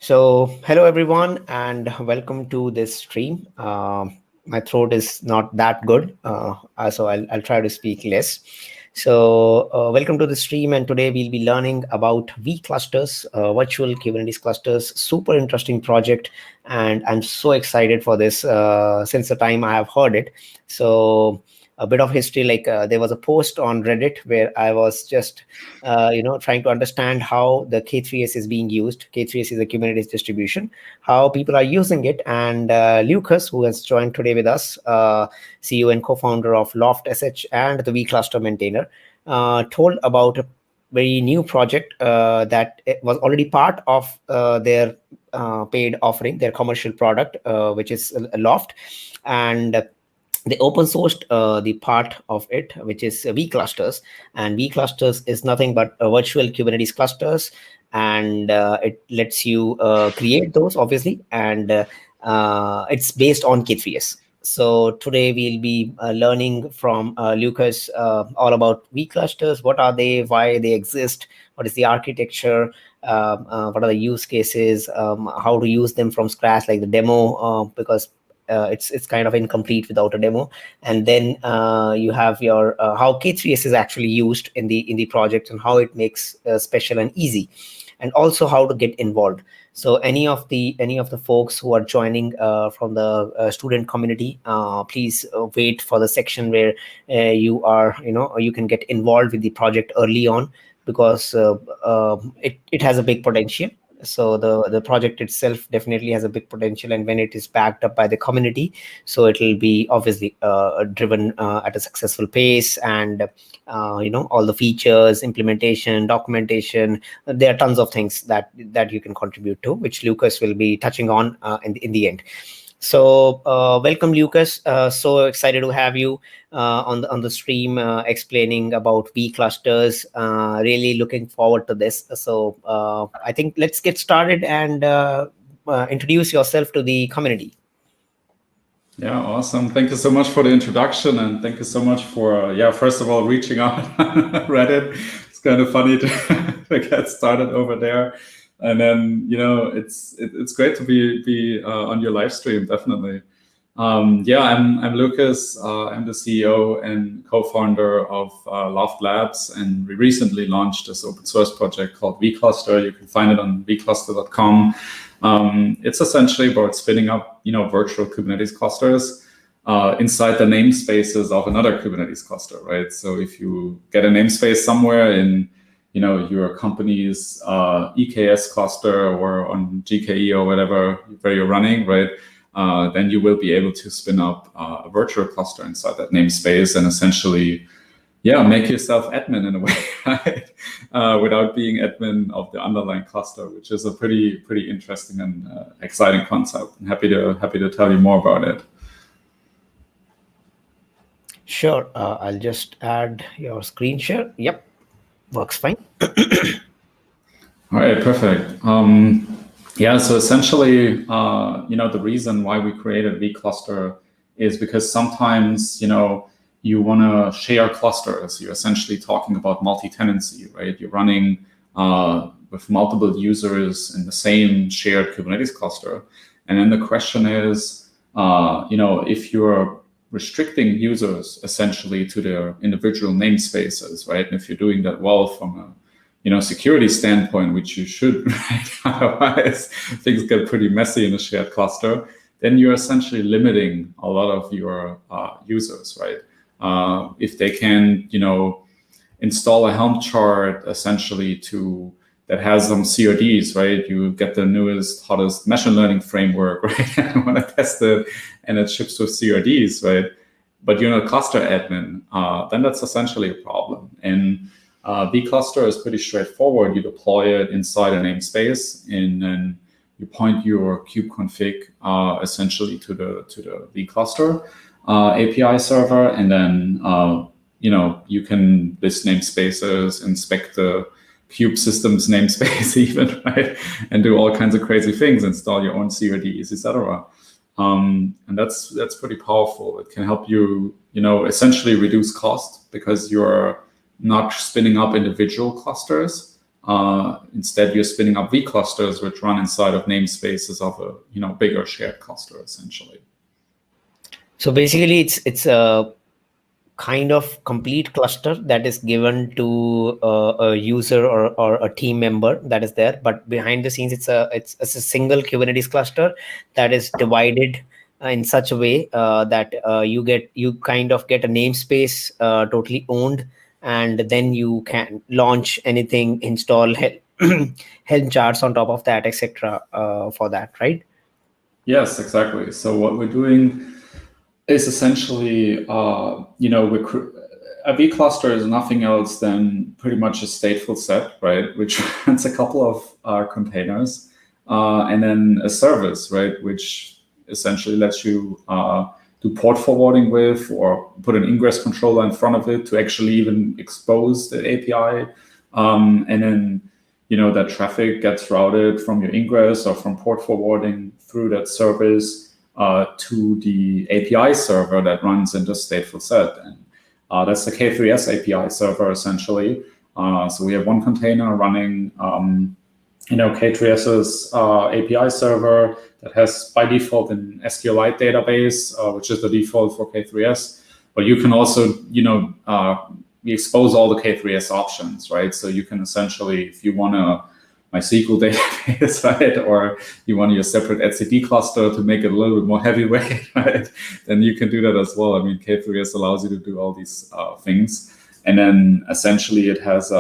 Hello everyone, and welcome to this stream. My throat is not that good, so I'll try to speak less. Welcome to the stream, and today we'll be learning about vClusters, virtual Kubernetes clusters. Super interesting project, and I'm so excited for this since the time I have heard it. So, a bit of history, like there was a post on Reddit where I was just trying to understand how the K3s is being used. K3s is a Kubernetes distribution, how people are using it. And Lucas, who has joined today with us, CEO and co-founder of Loft SH and the vCluster maintainer, told about a very new project that it was already part of their paid offering, their commercial product, which is Loft. And they open sourced the part of it, which is vClusters, and vClusters is nothing but virtual Kubernetes clusters, and it lets you create those, obviously, and it's based on K3s. So today we'll be learning from Lucas all about vClusters. What are they? Why they exist? What is the architecture? What are the use cases? How to use them from scratch, like the demo, because it's kind of incomplete without a demo. And then you have your how K3s is actually used in the project, and how it makes special and easy, and also how to get involved. So any of the folks who are joining from the student community, please wait for the section where you can get involved with the project early on, because it has a big potential. So the project itself definitely has a big potential, and when it is backed up by the community, so it will be obviously driven at a successful pace. And all the features, implementation, documentation, there are tons of things that you can contribute to, which Lucas will be touching on in the end. So welcome, Lucas. So excited to have you on the stream, explaining about vClusters. Really looking forward to this. So I think let's get started and introduce yourself to the community. Yeah, awesome. Thank you so much for the introduction, and thank you so much for first of all, reaching out on Reddit. It's kind of funny to get started over there. And then, it's great to be on your live stream, definitely. I'm Lucas. I'm the CEO and co-founder of Loft Labs, and we recently launched this open source project called vCluster. You can find it on vcluster.com. It's essentially about spinning up, virtual Kubernetes clusters inside the namespaces of another Kubernetes cluster, right? So if you get a namespace somewhere in your company's EKS cluster or on GKE or whatever where you're running, right? Then you will be able to spin up a virtual cluster inside that namespace and essentially, make yourself admin in a way, right? Without being admin of the underlying cluster, which is a pretty interesting and exciting concept. I'm happy to tell you more about it. Sure. I'll just add your screen share. Yep. Works fine. All right, perfect. So essentially, the reason why we created vCluster is because sometimes, you want to share clusters. You're essentially talking about multi-tenancy, right? You're running with multiple users in the same shared Kubernetes cluster. And then the question is, if you're restricting users essentially to their individual namespaces, right? And if you're doing that well from a security standpoint, which you should, right? Otherwise, things get pretty messy in a shared cluster. Then you're essentially limiting a lot of your users, right? If they can, install a Helm chart essentially that has some CODs, right? You get the newest, hottest machine learning framework, right? And you want to test it, and it ships with CODs, right? But you're not a cluster admin, then that's essentially a problem. And vCluster is pretty straightforward. You deploy it inside a namespace, and then you point your kubeconfig essentially to the vCluster API server, and then you can list namespaces, inspect the kube system's namespace even, right? And do all kinds of crazy things, install your own CODs, etc. And that's pretty powerful. It can help you, essentially reduce cost because you're not spinning up individual clusters, Instead, you're spinning up vclusters, which run inside of namespaces of a bigger shared cluster, essentially. So basically, it's a kind of complete cluster that is given to a user or a team member that is there, but behind the scenes it's a single Kubernetes cluster that is divided in such a way that you kind of get a namespace totally owned, and then you can launch anything, install helm charts on top of that, etc. For that, right? Yes, exactly. So what we're doing is essentially, a vcluster is nothing else than pretty much a stateful set, right? Which runs a couple of containers, and then a service, right? Which essentially lets you do port forwarding with, or put an ingress controller in front of it to actually even expose the API. And then, that traffic gets routed from your ingress or from port forwarding through that service to the API server that runs in the stateful set. And that's the K3s API server, essentially. So we have one container running, K3s's API server that has by default an SQLite database, which is the default for K3s. But you can also, we expose all the K3s options, right? So you can essentially, if you want a MySQL database, right, or you want your separate etcd cluster to make it a little bit more heavyweight, right, then you can do that as well. I mean, K3s allows you to do all these things, and then essentially it has its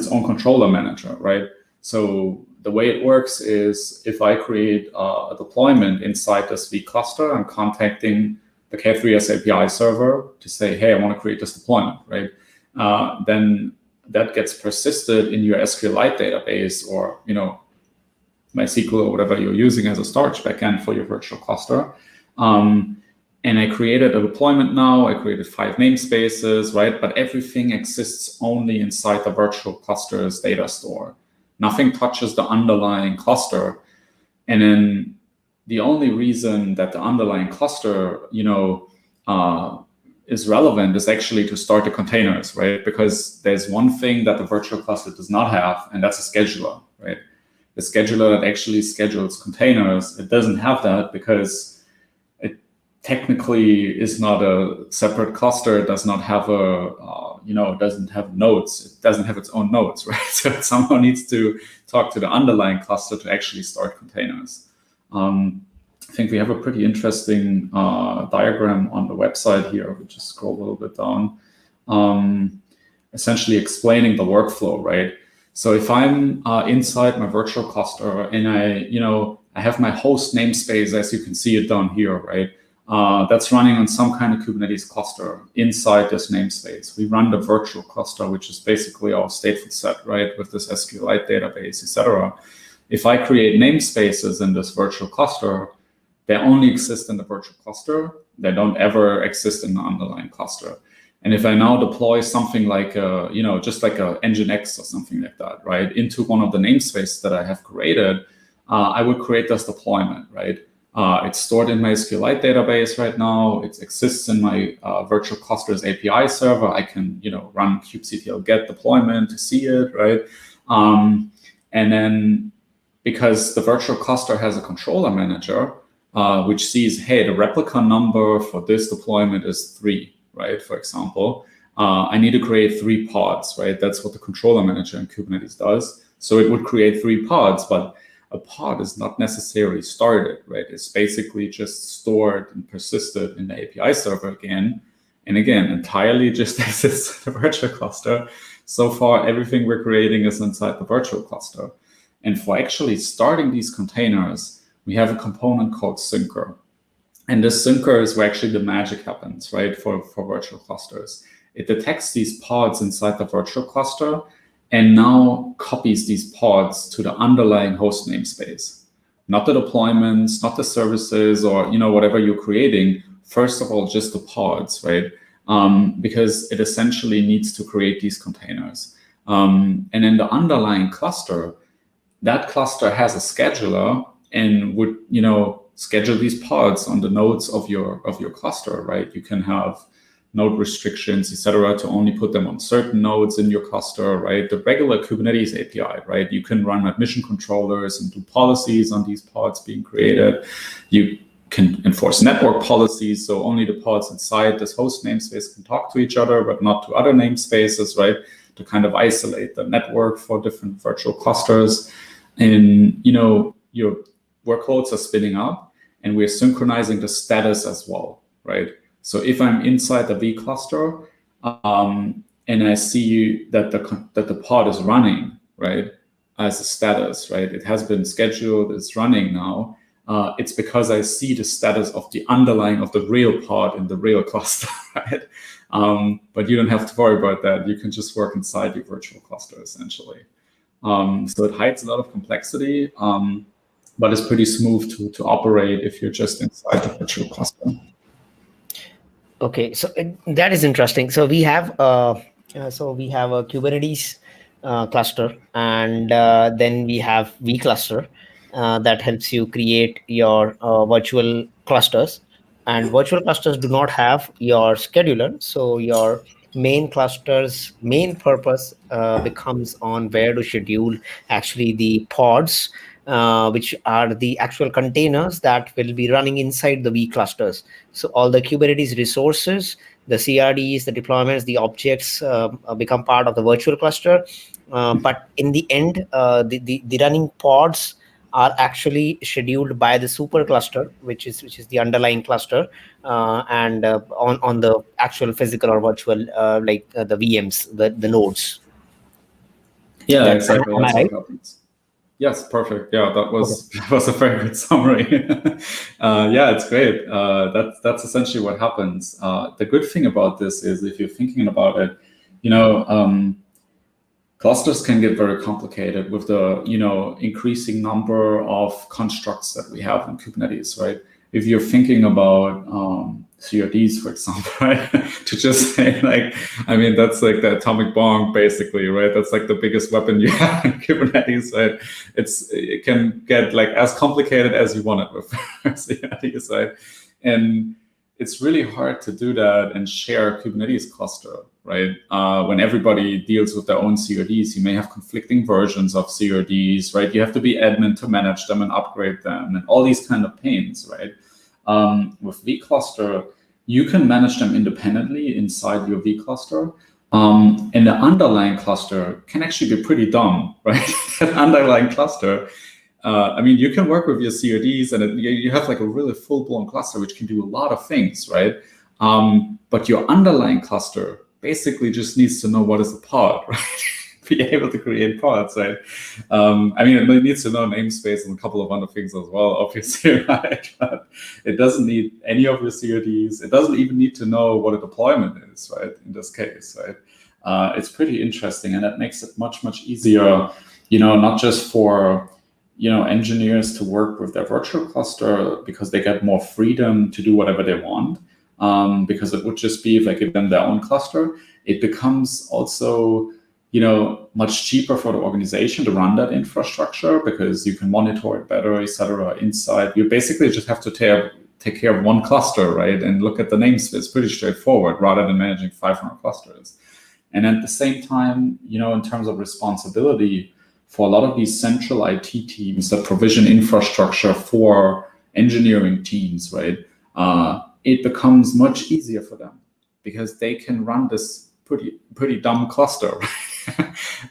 own controller manager, right? So the way it works is, if I create a deployment inside this vcluster, I'm contacting the K3s API server to say, hey, I want to create this deployment, right? Then that gets persisted in your SQLite database, or MySQL or whatever you're using as a storage backend for your virtual cluster. And I created a deployment now. I created 5 namespaces, right? But everything exists only inside the virtual cluster's data store. Nothing touches the underlying cluster. And then the only reason that the underlying cluster, is relevant is actually to start the containers, right? Because there's one thing that the virtual cluster does not have, and that's a scheduler, right? The scheduler that actually schedules containers, it doesn't have that because it technically is not a separate cluster. It does not have it doesn't have nodes. It doesn't have its own nodes, right? So it somehow needs to talk to the underlying cluster to actually start containers. I think we have a pretty interesting diagram on the website here. We just scroll a little bit down, essentially explaining the workflow, right? So if I'm inside my virtual cluster and I have my host namespace, as you can see it down here, right? That's running on some kind of Kubernetes cluster inside this namespace. We run the virtual cluster, which is basically our stateful set, right? With this SQLite database, etc. If I create namespaces in this virtual cluster, they only exist in the virtual cluster. They don't ever exist in the underlying cluster. And if I now deploy something like, just like a Nginx or something like that, right, into one of the namespaces that I have created, I would create this deployment, right? It's stored in my SQLite database right now. It exists in my virtual cluster's API server. I can, run kubectl get deployment to see it, right? And then because the virtual cluster has a controller manager, which sees, hey, the replica number for this deployment is 3, right? For example, I need to create 3 pods, right? That's what the controller manager in Kubernetes does. So it would create 3 pods, but a pod is not necessarily started, right? It's basically just stored and persisted in the API server again. And again, entirely just exists in the virtual cluster. So far, everything we're creating is inside the virtual cluster. And for actually starting these containers, we have a component called syncer. And this syncer is where actually the magic happens, right, for virtual clusters. It detects these pods inside the virtual cluster and now copies these pods to the underlying host namespace. Not the deployments, not the services, or whatever you're creating. First of all, just the pods, right? Because it essentially needs to create these containers. And then the underlying cluster, that cluster has a scheduler and would schedule these pods on the nodes of your cluster, right? You can have node restrictions, etc., to only put them on certain nodes in your cluster, right? The regular Kubernetes API, right? You can run admission controllers and do policies on these pods being created. You can enforce network policies, so only the pods inside this host namespace can talk to each other, but not to other namespaces, right? To kind of isolate the network for different virtual clusters. And, your workloads are spinning up, and we're synchronizing the status as well, right? So if I'm inside the vCluster, and I see that the pod is running, right, as a status, right, it has been scheduled, it's running now. It's because I see the status of the underlying of the real pod in the real cluster, right? But you don't have to worry about that. You can just work inside your virtual cluster, essentially. So it hides a lot of complexity, but it's pretty smooth to operate if you're just inside the virtual cluster. Okay, so that is interesting. So we have a Kubernetes cluster, and then we have vCluster that helps you create your virtual clusters. And virtual clusters do not have your scheduler, so your main cluster's main purpose becomes on where to schedule actually the pods, which are the actual containers that will be running inside the vClusters. So all the Kubernetes resources, the CRDs, the deployments, the objects become part of the virtual cluster. But in the end, the running pods are actually scheduled by the supercluster, which is the underlying cluster, and on the actual physical or virtual the VMs, the nodes. Yeah, exactly. Am I That's what right? happens. Yes, perfect. Yeah, that was a very good summary. Yeah, it's great. That's essentially what happens. The good thing about this is, if you're thinking about it, clusters can get very complicated with the increasing number of constructs that we have in Kubernetes, right? If you're thinking about CRDs, for example, right? To just say that's like the atomic bomb, basically, right? That's like the biggest weapon you have in Kubernetes, right? It can get like as complicated as you want it with CRDs, right? And it's really hard to do that and share a Kubernetes cluster, right? When everybody deals with their own CRDs, you may have conflicting versions of CRDs, right? You have to be admin to manage them and upgrade them and all these kind of pains, right? With vCluster, you can manage them independently inside your vCluster. And the underlying cluster can actually be pretty dumb, right? That underlying cluster, you can work with your CRDs and you have like a really full-blown cluster, which can do a lot of things, right? But your underlying cluster basically just needs to know what is a pod, right? Be able to create pods, right? It needs to know namespace and a couple of other things as well, obviously, right? But it doesn't need any of your CRDs. It doesn't even need to know what a deployment is, right? In this case, right? It's pretty interesting, and that makes it much, much easier, not just for engineers to work with their virtual cluster because they get more freedom to do whatever they want, because it would just be if I give them their own cluster. It becomes also much cheaper for the organization to run that infrastructure because you can monitor it better, etc. inside. You basically just have to take care of one cluster, right? And look at the namespace. It's pretty straightforward rather than managing 500 clusters. And at the same time, in terms of responsibility, for a lot of these central IT teams that provision infrastructure for engineering teams, right? It becomes much easier for them because they can run this pretty dumb cluster, right?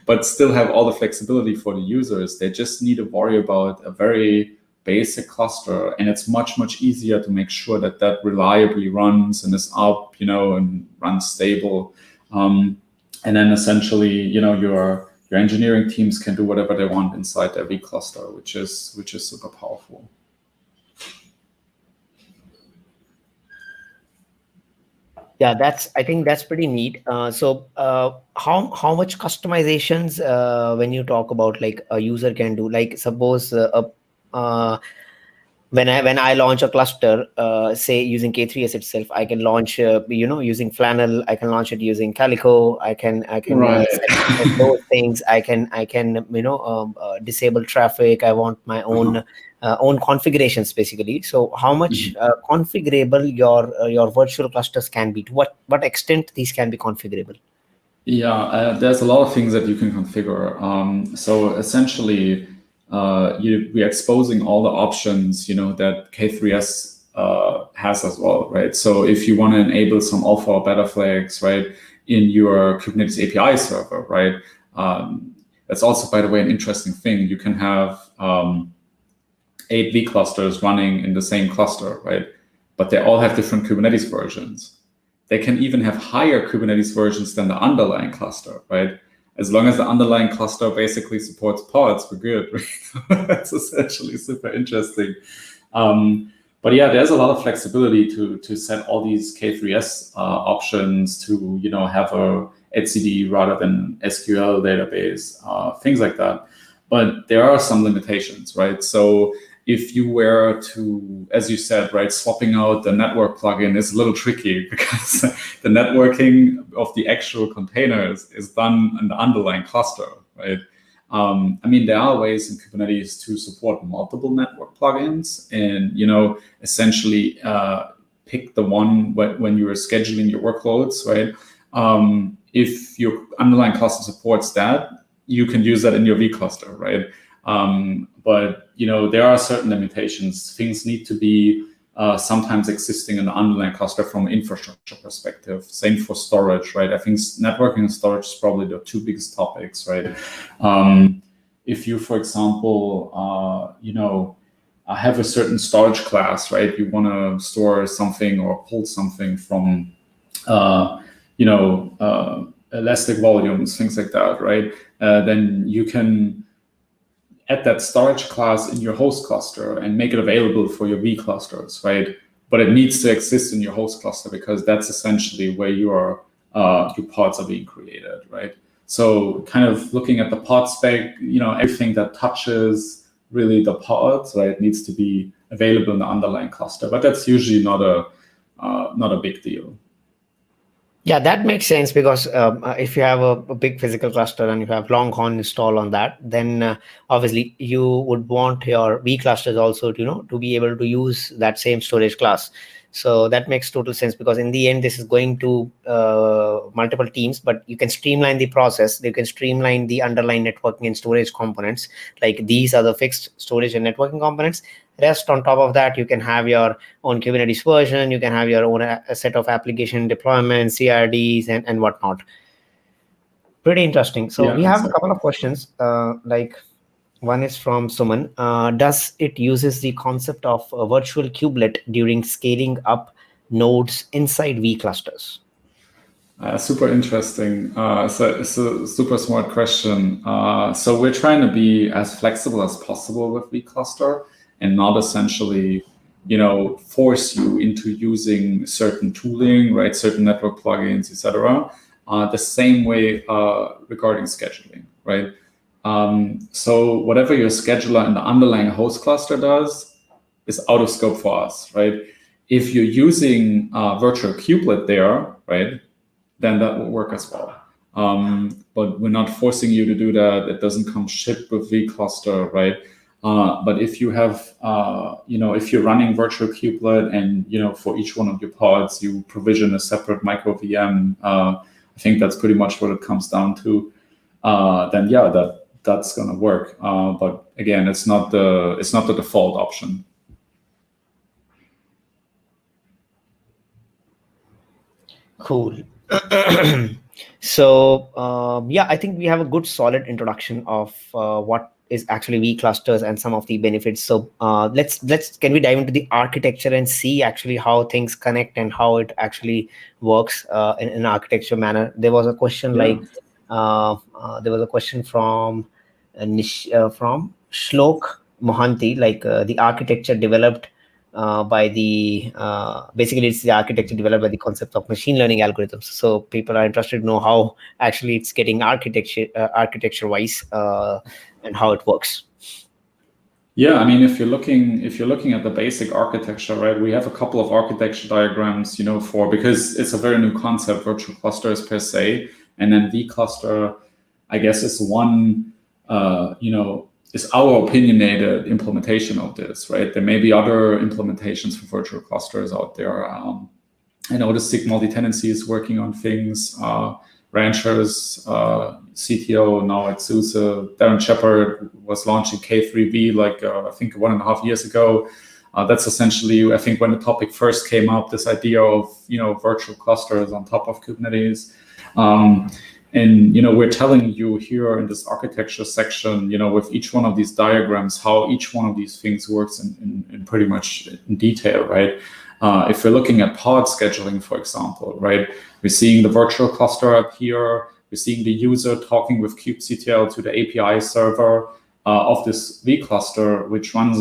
But still have all the flexibility for the users. They just need to worry about a very basic cluster, and it's much, much easier to make sure that reliably runs and is up, and runs stable. And then essentially, your engineering teams can do whatever they want inside their vCluster, which is super powerful. Yeah, I think that's pretty neat. So how much customizations when you talk about like a user can do? Like suppose when I launch a cluster, say using K3s itself, I can launch using Flannel, I can launch it using Calico, I can Right. set those things, I can disable traffic. I want my own configurations basically. So how much configurable your virtual clusters can be? To what extent these can be configurable? Yeah, there's a lot of things that you can configure. So essentially, we're exposing all the options, that K3s has as well, right? So if you want to enable some alpha or beta flags, right, in your Kubernetes API server, right, that's also, by the way, an interesting thing. You can have 8 V clusters running in the same cluster, right? But they all have different Kubernetes versions. They can even have higher Kubernetes versions than the underlying cluster, right? As long as the underlying cluster basically supports pods, we're good. Right? That's essentially super interesting. But yeah, there's a lot of flexibility to set all these K3s options to have a etcd rather than SQL database, things like that. But there are some limitations, right? So if you were to, as you said, right, swapping out the network plugin is a little tricky because the networking of the actual containers is done in the underlying cluster, right? There are ways in Kubernetes to support multiple network plugins and, essentially pick the one when you are scheduling your workloads, right? If your underlying cluster supports that, you can use that in your vCluster, right? But there are certain limitations. Things need to be sometimes existing in the underlying cluster from an infrastructure perspective. Same for storage, right? I think networking and storage is probably the two biggest topics, right? If you, for example, have a certain storage class, right? You want to store something or pull something from, elastic volumes, things like that, right? Then you can add that storage class in your host cluster and make it available for your V clusters, right? But it needs to exist in your host cluster because that's essentially where your pods are being created, right? So kind of looking at the pod spec, everything that touches really the pods, right, needs to be available in the underlying cluster. But that's usually not a big deal. Yeah, that makes sense because if you have a big physical cluster and you have Longhorn installed on that, then obviously you would want your V clusters also to be able to use that same storage class. So that makes total sense because in the end, this is going to multiple teams, but you can streamline the process. You can streamline the underlying networking and storage components. Like these are the fixed storage and networking components. Rest on top of that, you can have your own Kubernetes version. You can have your own set of application deployments, CRDs, and whatnot. Pretty interesting. So Yeah, we have a exactly. couple of questions. Like one is from Suman. Does it uses the concept of a virtual kubelet during scaling up nodes inside V clusters? Super interesting. So it's a super smart question. So we're trying to be as flexible as possible with vCluster and not essentially, force you into using certain tooling, right? Certain network plugins, etc. The same way regarding scheduling, right? So whatever your scheduler and the underlying host cluster does is out of scope for us, right? If you're using virtual kubelet there, right, then that will work as well. But we're not forcing you to do that. It doesn't come shipped with vCluster, right? But if you have, if you're running virtual kubelet and, for each one of your pods, you provision a separate micro VM, I think that's pretty much what it comes down to. Then yeah, that's going to work. But again, it's not the default option. Cool. So yeah, I think we have a good solid introduction of what is actually V clusters and some of the benefits. So let's can we dive into the architecture and see actually how things connect and how it actually works in an architecture manner. There was a question like there was a question from from Shlok Mohanty, like the architecture developed by the basically it's the architecture developed by the concept of machine learning algorithms. So people are interested to know how actually it's getting architecture wise and how it works. Yeah, I mean, if you're looking at the basic architecture, right, we have a couple of architecture diagrams, because it's a very new concept, virtual clusters per se, and then vCluster, I guess, is one, is our opinionated implementation of this, right? There may be other implementations for virtual clusters out there. I know the SIG multi-tenancy is working on things. Ranchers, CTO now at SUSE, Darren Shepard was launching K3V I think 1.5 years ago. That's essentially, I think, when the topic first came up, this idea of virtual clusters on top of Kubernetes. And we're telling you here in this architecture section, with each one of these diagrams, how each one of these things works in pretty much in detail, right? If we're looking at pod scheduling, for example, right, we're seeing the virtual cluster up here. We're seeing the user talking with kubectl to the API server of this vCluster, which runs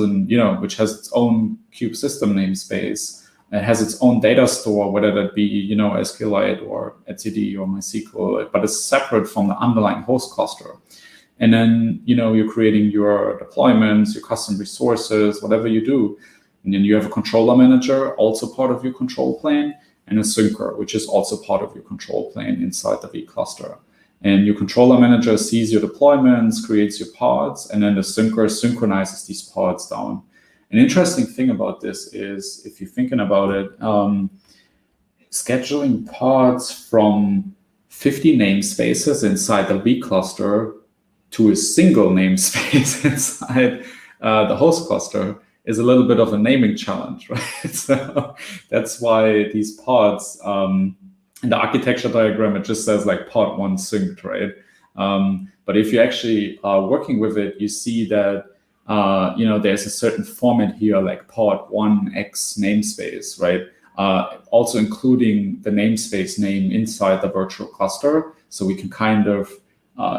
which has its own kube system namespace. It has its own data store, whether that be SQLite or etcd or MySQL, but it's separate from the underlying host cluster. And then you're creating your deployments, your custom resources, whatever you do. And then you have a controller manager, also part of your control plane, and a syncer, which is also part of your control plane inside the vCluster. And your controller manager sees your deployments, creates your pods, and then the syncer synchronizes these pods down. An interesting thing about this is, if you're thinking about it, scheduling pods from 50 namespaces inside the vCluster to a single namespace inside the host cluster is a little bit of a naming challenge, right? So that's why these pods, in the architecture diagram, it just says pod 1 synced, right? But if you actually are working with it, you see that there's a certain format here, like pod 1x namespace, right? Also including the namespace name inside the virtual cluster, so we can kind of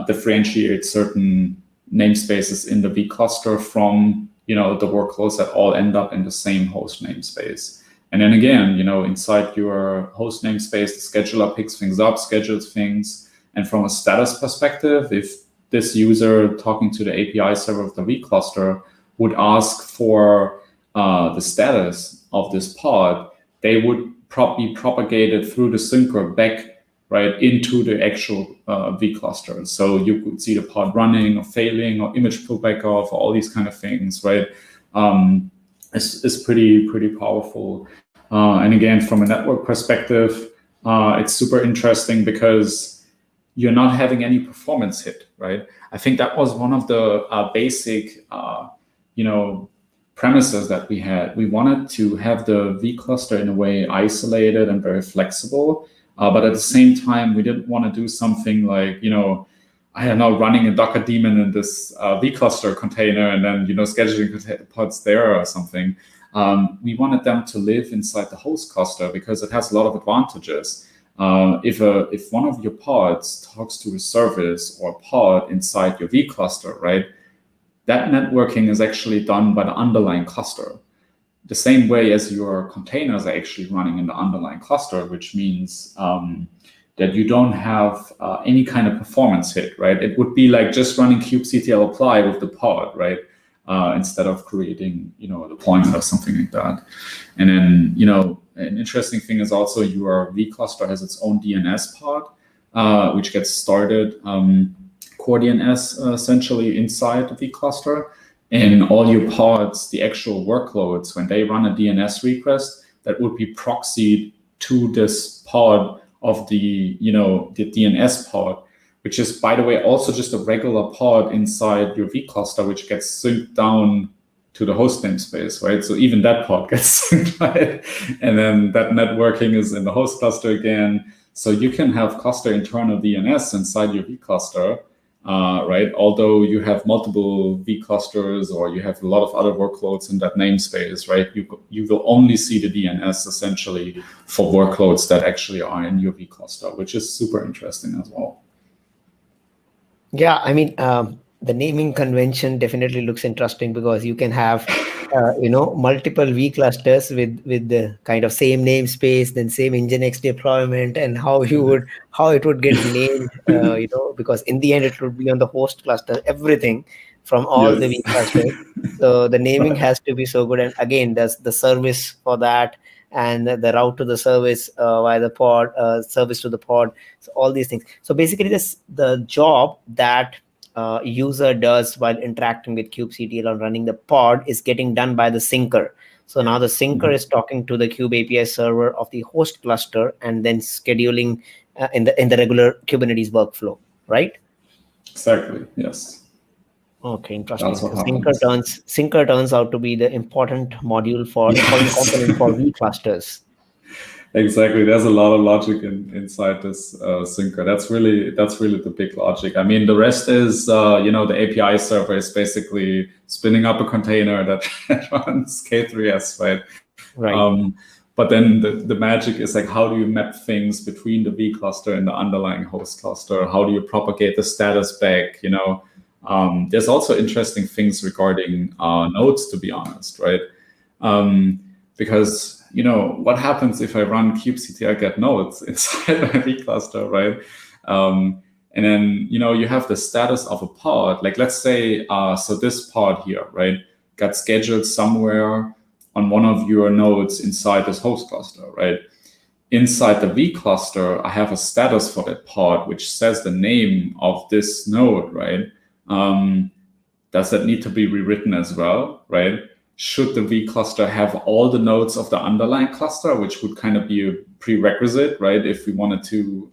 differentiate certain namespaces in the vCluster from the workloads that all end up in the same host namespace. And then again, inside your host namespace, the scheduler picks things up, schedules things. And from a status perspective, if this user talking to the API server of the vCluster would ask for the status of this pod, they would be propagated through the syncer back right into the actual vCluster. So you could see the pod running or failing or image pullback off, all these kind of things, right? It's pretty powerful. And again, from a network perspective, it's super interesting because you're not having any performance hit, right? I think that was one of the basic, premises that we had. We wanted to have the vCluster in a way isolated and very flexible. But at the same time, we didn't want to do something like, I don't know, running a Docker daemon in this vCluster container and then, scheduling pods there or something. We wanted them to live inside the host cluster because it has a lot of advantages. If one of your pods talks to a service or pod inside your vCluster, right, that networking is actually done by the underlying cluster. The same way as your containers are actually running in the underlying cluster, which means that you don't have any kind of performance hit, right? It would be like just running kubectl apply with the pod, right? Instead of creating, a deployment or something like that. And then, an interesting thing is also your vCluster has its own DNS pod, which gets started core DNS essentially inside the vCluster. And all your pods, the actual workloads, when they run a DNS request, that would be proxied to this pod of the DNS pod, which is, by the way, also just a regular pod inside your vCluster, which gets synced down to the host namespace, right? So even that pod gets synced, right? And then that networking is in the host cluster again. So you can have cluster internal DNS inside your vCluster, right? Although you have multiple vClusters or you have a lot of other workloads in that namespace, right? You will only see the DNS essentially for workloads that actually are in your vCluster, which is super interesting as well. Yeah, I mean, the naming convention definitely looks interesting because you can have, multiple vClusters with the kind of same namespace, then same Nginx deployment, and how it would get named, because in the end it would be on the host cluster, everything. from all the Yes. vClusters. So the naming has to be so good. And again, there's the service for that, and the route to the service via the pod, service to the pod. So all these things. So basically, the job that user does while interacting with kubectl or running the pod is getting done by the syncer. So now the syncer is talking to the kube API server of the host cluster and then scheduling in the regular Kubernetes workflow, right? Exactly. Yes. Okay, interesting. That's So what happens. syncer turns out to be the important component for Yes. vClusters. Exactly. There's a lot of logic inside this syncer. That's really the big logic. I mean, the rest is the API server is basically spinning up a container that runs K3s, right? Right. But then the magic is like, how do you map things between the V cluster and the underlying host cluster? How do you propagate the status back? There's also interesting things regarding nodes, to be honest, right? Because what happens if I run kubectl get nodes inside my V cluster, right? And then you have the status of a pod. Like let's say, so this pod here, right, got scheduled somewhere on one of your nodes inside this host cluster, right? Inside the V cluster, I have a status for that pod, which says the name of this node, right? Does that need to be rewritten as well, right? Should the V cluster have all the nodes of the underlying cluster, which would kind of be a prerequisite, right? If we wanted to,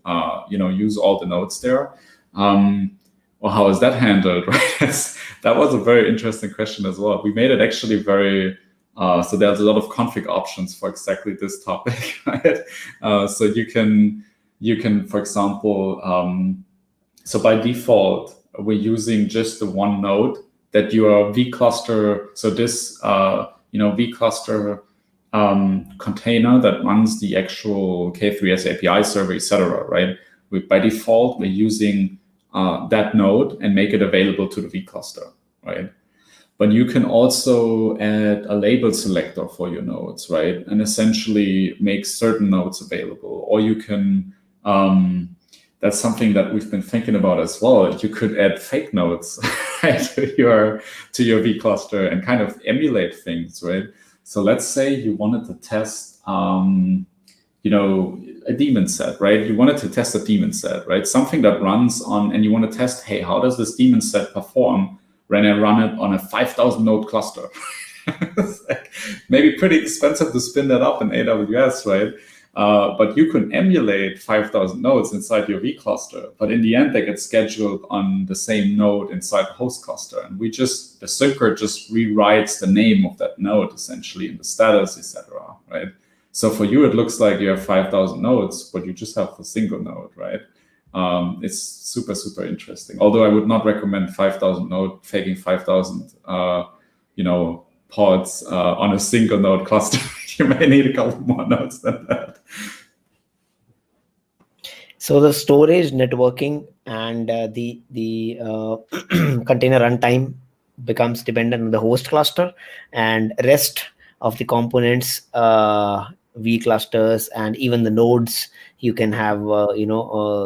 use all the nodes there. Or how is that handled, right? That was a very interesting question as well. We made it actually very, so there's a lot of config options for exactly this topic, right? So you can, for example, so by default, we're using just the one node that your vCluster, so this vCluster container that runs the actual K3s API server, etc. Right? By default, we're using that node and make it available to the vCluster, right? But you can also add a label selector for your nodes, right? And essentially make certain nodes available. Or you can, that's something that we've been thinking about as well. You could add fake nodes right, to your vCluster and kind of emulate things, right? So let's say you wanted to test, a daemon set, right? You wanted to test a daemon set, right? Something that runs on, and you want to test, hey, how does this daemon set perform when I run it on a 5,000 node cluster? Maybe pretty expensive to spin that up in AWS, right? But you can emulate 5,000 nodes inside your vCluster. But in the end, they get scheduled on the same node inside the host cluster. And the syncer just rewrites the name of that node essentially in the status, etc. Right? So for you, it looks like you have 5,000 nodes, but you just have a single node, right? It's super, super interesting. Although I would not recommend 5,000 node, faking 5,000, pods on a single node cluster. You may need a couple more nodes than that. So the storage, networking, and the container runtime becomes dependent on the host cluster, and rest of the components, V clusters, and even the nodes, you can have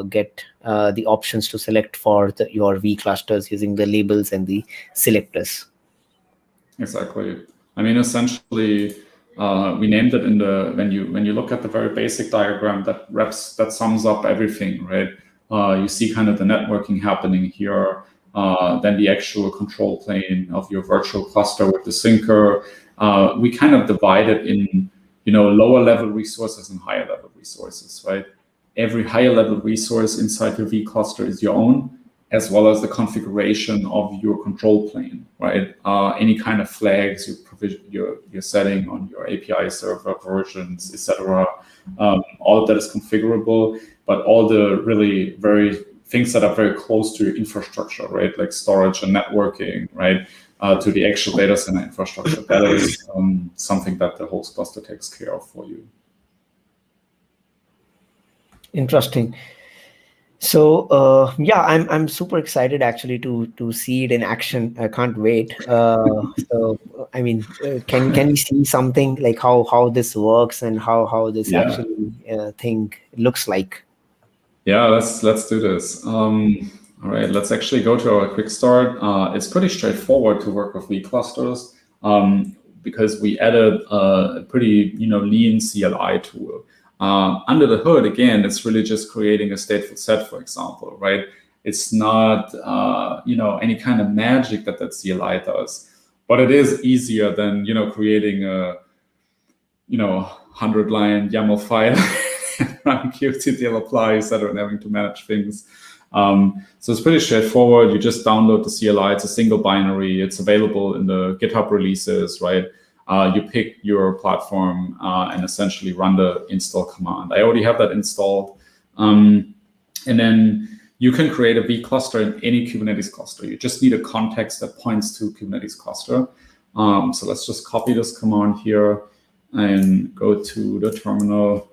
get the options to select for your V clusters using the labels and the selectors. Exactly. I mean, essentially, we named it in the when you look at the very basic diagram that sums up everything, right? You see kind of the networking happening here, then the actual control plane of your virtual cluster with the syncer. We kind of divide it in lower level resources and higher level resources, right? Every higher level resource inside your V cluster is your own, as well as the configuration of your control plane, right? Any kind of flags you're setting on your API server versions, etc. All of that is configurable, but all the really very things that are very close to your infrastructure, right? Like storage and networking, right? To the actual data center infrastructure. That is something that the host cluster takes care of for you. Interesting. So I'm super excited actually to see it in action. I can't wait. So I mean, can we see something like how this works and how this actually thing looks like? Yeah, let's do this. All right, let's actually go to our quick start. It's pretty straightforward to work with vClusters because we added a pretty lean CLI tool. Under the hood, again, it's really just creating a stateful set, for example, right? It's not any kind of magic that CLI does, but it is easier than creating a 100-line YAML file running kubectl apply, etc., and having to manage things. So it's pretty straightforward. You just download the CLI. It's a single binary. It's available in the GitHub releases, right? You pick your platform and essentially run the install command. I already have that installed. And then you can create a vCluster in any Kubernetes cluster. You just need a context that points to Kubernetes cluster. So let's just copy this command here and go to the terminal.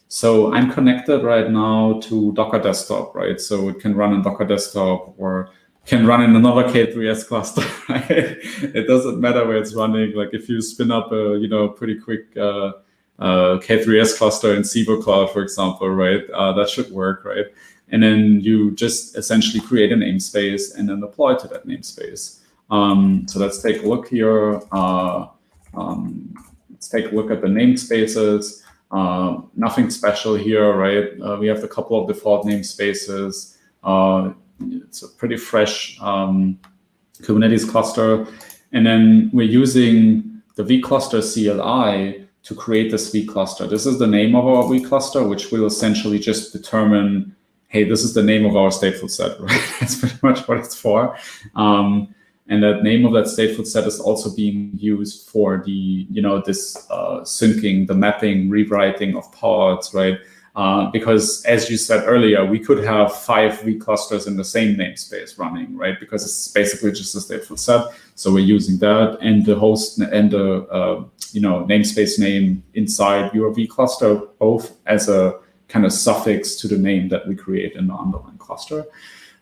So I'm connected right now to Docker Desktop, right? So it can run in Docker Desktop or can run in another K3s cluster, right? It doesn't matter where it's running. Like if you spin up a pretty quick K3s cluster in Sivo Cloud, for example, right? That should work, right? And then you just essentially create a namespace and then deploy to that namespace. So let's take a look here. Let's take a look at the namespaces. Nothing special here, right? We have a couple of default namespaces. It's a pretty fresh Kubernetes cluster. And then we're using the vCluster CLI to create this vCluster. This is the name of our vCluster, which will essentially just determine, hey, this is the name of our stateful set, right? That's pretty much what it's for. And that name of that stateful set is also being used for the, this syncing, the mapping, rewriting of pods, right? Because as you said earlier, we could have 5 vClusters in the same namespace running, right? Because it's basically just a stateful set. So we're using that and the host and the, namespace name inside your vCluster, both as a kind of suffix to the name that we create in the underlying cluster.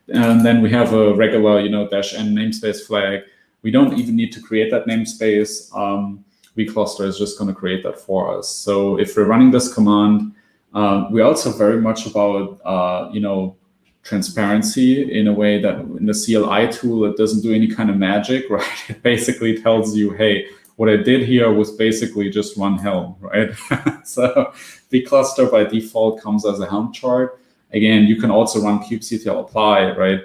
And then we have a regular, -n namespace flag. We don't even need to create that namespace. vCluster is just going to create that for us. So if we're running this command, we're also very much about, transparency in a way that in the CLI tool, it doesn't do any kind of magic, right? It basically tells you, hey, what I did here was basically just run Helm, right? So vCluster by default comes as a Helm chart. Again, you can also run kubectl apply, right,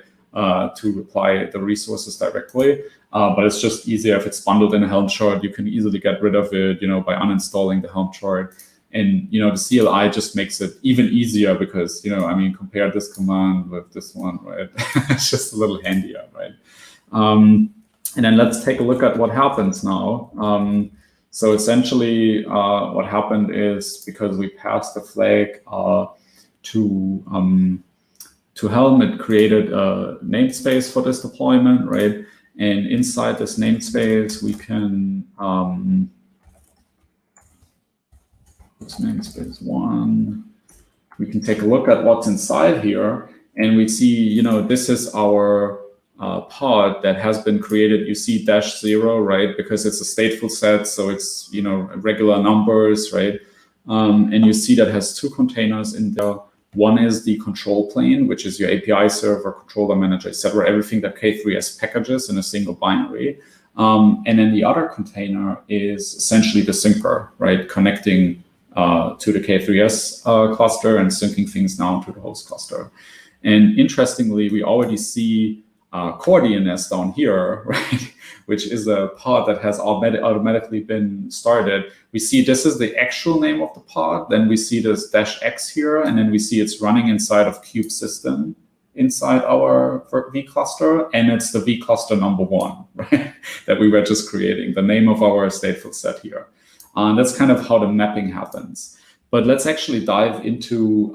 to apply the resources directly. But it's just easier if it's bundled in a Helm chart. You can easily get rid of it, by uninstalling the Helm chart. And, the CLI just makes it even easier because, compare this command with this one, right? It's just a little handier, right? And then let's take a look at what happens now. So essentially, what happened is because we passed the flag to Helm, it created a namespace for this deployment, right? And inside this namespace, we can what's namespace 1? We can take a look at what's inside here, and we see, this is our pod that has been created. You see -0, right? Because it's a stateful set, so it's regular numbers, right? And you see that has 2 containers in there. One is the control plane, which is your API server, controller manager, etc., everything that K3s packages in a single binary. And then the other container is essentially the syncer, right? Connecting to the K3s cluster and syncing things down to the host cluster. And interestingly, we already see core DNS down here, right? Which is a pod that has automatically been started. We see this is the actual name of the pod. Then we see this -x here, and then we see it's running inside of kube system inside our vCluster, and it's the vCluster number 1, right? That we were just creating, the name of our stateful set here. That's kind of how the mapping happens. But let's actually dive into,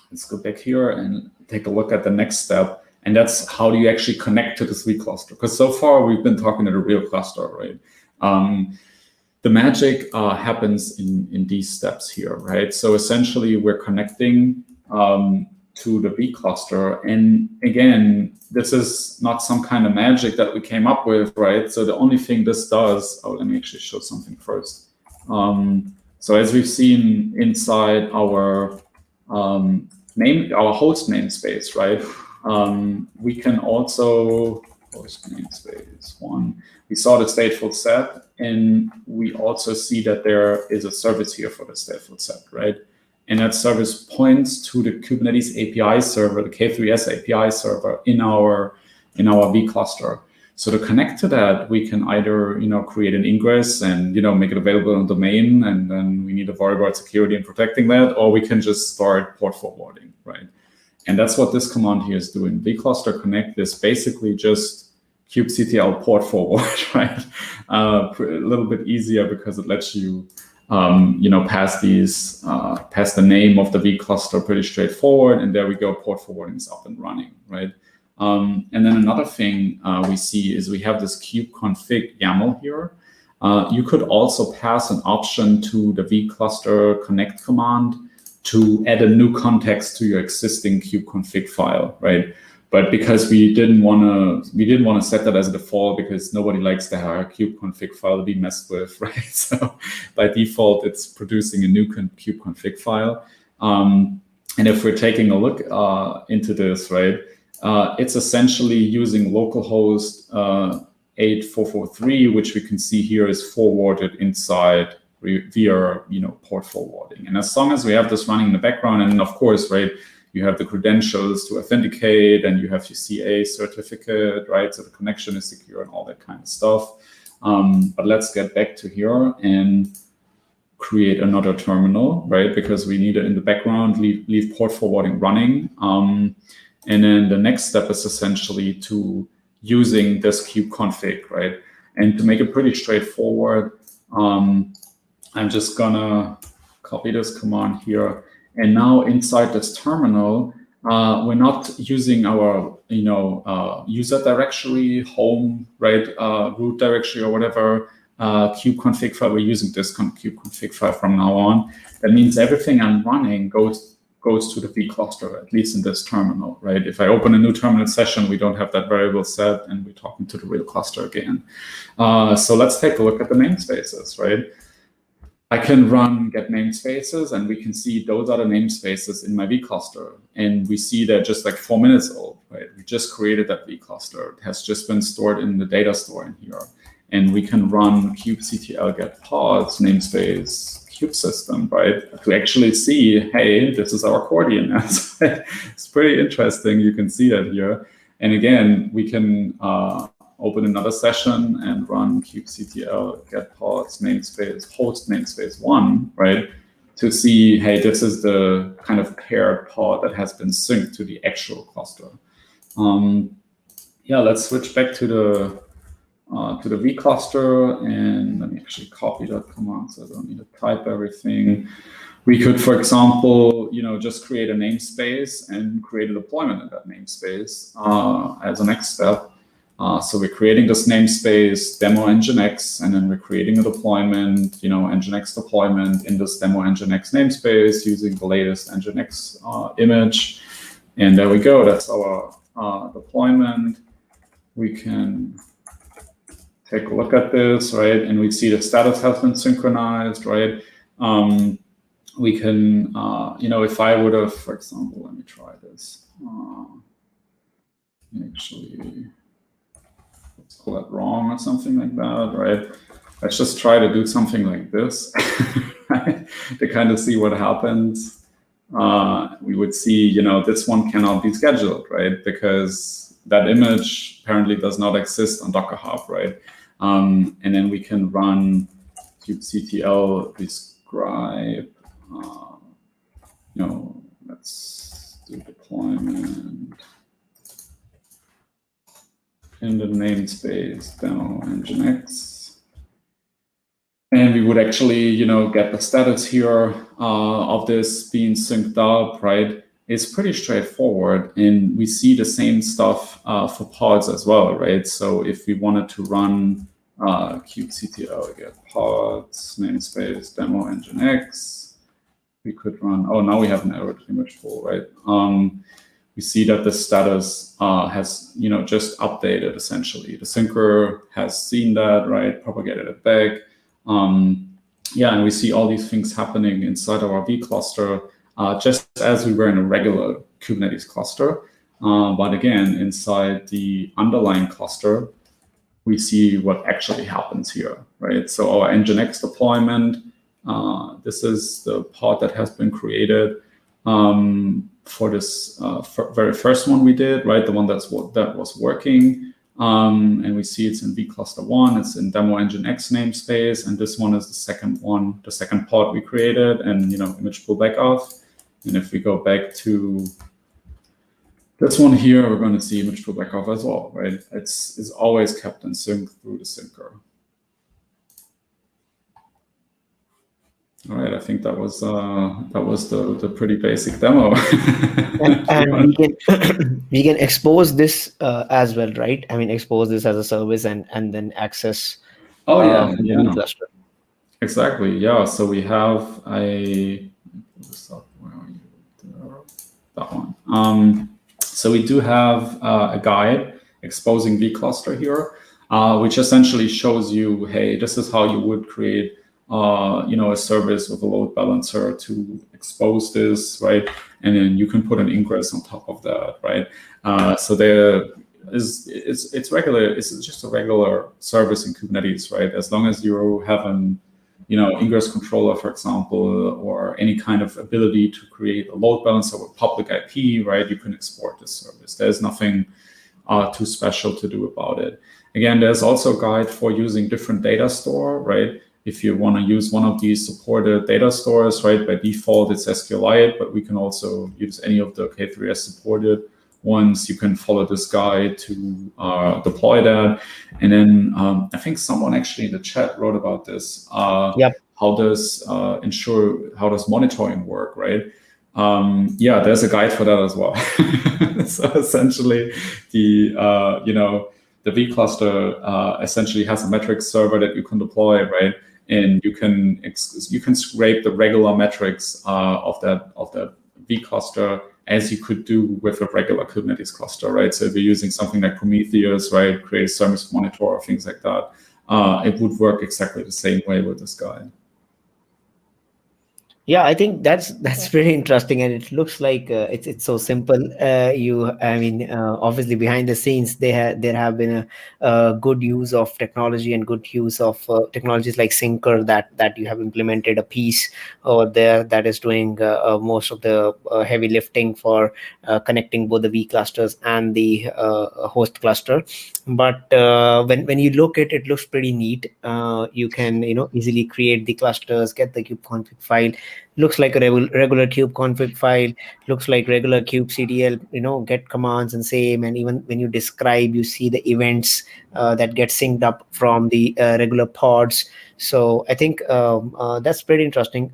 let's go back here and take a look at the next step. And that's how do you actually connect to this vCluster? Because so far we've been talking to the real cluster, right? The magic happens in these steps here, right? So essentially we're connecting to the vCluster. And again, this is not some kind of magic that we came up with, right? So the only thing this does, let me actually show something first. So as we've seen inside our host namespace, right? We can also post namespace one. We saw the stateful set, and we also see that there is a service here for the stateful set, right? And that service points to the Kubernetes API server, the K3s API server in our vCluster. So to connect to that, we can either create an ingress and make it available on domain, and then we need to worry about security and protecting that, or we can just start port forwarding, right? And that's what this command here is doing. vCluster connect is basically just kubectl port forward, right? A little bit easier because it lets you pass the name of the vCluster pretty straightforward, and there we go, port forwarding is up and running, right? And then another thing we see is we have this kubeconfig YAML here. You could also pass an option to the vCluster connect command to add a new context to your existing kubeconfig file, right? But because we didn't want to set that as a default, because nobody likes to have a kubeconfig file to be messed with, right? So by default, it's producing a new kubeconfig file. And if we're taking a look into this, right, it's essentially using localhost 8443, which we can see here is forwarded inside via port forwarding. And as long as we have this running in the background, and of course, right, you have the credentials to authenticate, and you have your CA certificate, right? So the connection is secure and all that kind of stuff. But let's get back to here and create another terminal, right? Because we need it in the background, leave port forwarding running. And then the next step is essentially to using this kubeconfig, right? And to make it pretty straightforward, I'm just gonna copy this command here. And now inside this terminal, we're not using our user directory, home, right, root directory or whatever kubeconfig file. We're using this kubeconfig file from now on. That means everything I'm running goes to the vCluster, at least in this terminal, right? If I open a new terminal session, we don't have that variable set, and we're talking to the real cluster again. So let's take a look at the namespaces, right? I can run get namespaces, and we can see those are the namespaces in my vCluster. And we see they're just like 4 minutes old, right? We just created that vCluster. It has just been stored in the data store in here. And we can run kubectl get pods namespace kube system, right? To actually see, hey, this is our core DNS. It's pretty interesting. You can see that here. And again, we can open another session and run kubectl get pods namespace host namespace one, right? To see, hey, this is the kind of paired pod that has been synced to the actual cluster. Yeah, let's switch back to the vCluster, and let me actually copy that command so I don't need to type everything. We could, for example, just create a namespace and create a deployment in that namespace as a next step. So we're creating this namespace, demo nginx, and then we're creating a deployment, nginx deployment in this demo nginx namespace using the latest nginx image. And there we go. That's our deployment. We can take a look at this, right? And we see the status has been synchronized, right? We can, if I would have, for example, let me try this. Actually, let's call it wrong or something like that, right? Let's just try to do something like this, right? To kind of see what happens. We would see, this one cannot be scheduled, right? Because that image apparently does not exist on Docker Hub, right? And then we can run kubectl describe, let's do deployment in the namespace demo nginx. And we would actually, get the status here of this being synced up, right? It's pretty straightforward, and we see the same stuff for pods as well, right? So if we wanted to run kubectl get pods namespace demo nginx, we could run. Oh, now we have an error image full, right? We see that the status has just updated essentially. The syncer has seen that, right? Propagated it back. Yeah, and we see all these things happening inside our vCluster. Just as we were in a regular Kubernetes cluster. But again, inside the underlying cluster, we see what actually happens here, right? So our Nginx deployment, this is the pod that has been created for this very first one we did, right? The one that was working. And we see it's in vcluster1, it's in demo Nginx namespace, and this one is the second one, the second pod we created, and image pull back off. And if we go back to this one here, we're going to see image pull back off as well, right? It's always kept in sync through the syncer. All right, I think that was the pretty basic demo. and we can expose this as well, right? I mean, expose this as a service and then access. Oh yeah, yeah. Cluster. Exactly. Yeah. So we have that one. So we do have a guide exposing vCluster here, which essentially shows you, hey, this is how you would create a service with a load balancer to expose this, right? And then you can put an ingress on top of that, right? So it's regular. It's just a regular service in Kubernetes, right? As long as you have an ingress controller, for example, or any kind of ability to create a load balancer with public IP, right? You can export this service. There's nothing too special to do about it. Again, there's also a guide for using different data store, right? If you want to use one of these supported data stores, right, by default it's SQLite, but we can also use any of the K3s supported ones. You can follow this guide to deploy that. And then I think someone actually in the chat wrote about this. Yep. How does monitoring work, right? Yeah, there's a guide for that as well. So essentially, the vCluster essentially has a metrics server that you can deploy, right? And you can scrape the regular metrics of that vCluster as you could do with a regular Kubernetes cluster, right? So if you're using something like Prometheus, right, create a service monitor or things like that, it would work exactly the same way with this guide. Yeah, I think that's pretty interesting, and it looks like it's so simple. Obviously behind the scenes there have been a good use of technology and good use of technologies like Syncer that you have implemented a piece over there that is doing most of the heavy lifting for connecting both the V clusters and the host cluster. But when you look at it, looks pretty neat. You can easily create the clusters, get the kubeconfig file. Looks like a regular kube config file, looks like regular kubectl, get commands and same. And even when you describe, you see the events that get synced up from the regular pods. So I think that's pretty interesting.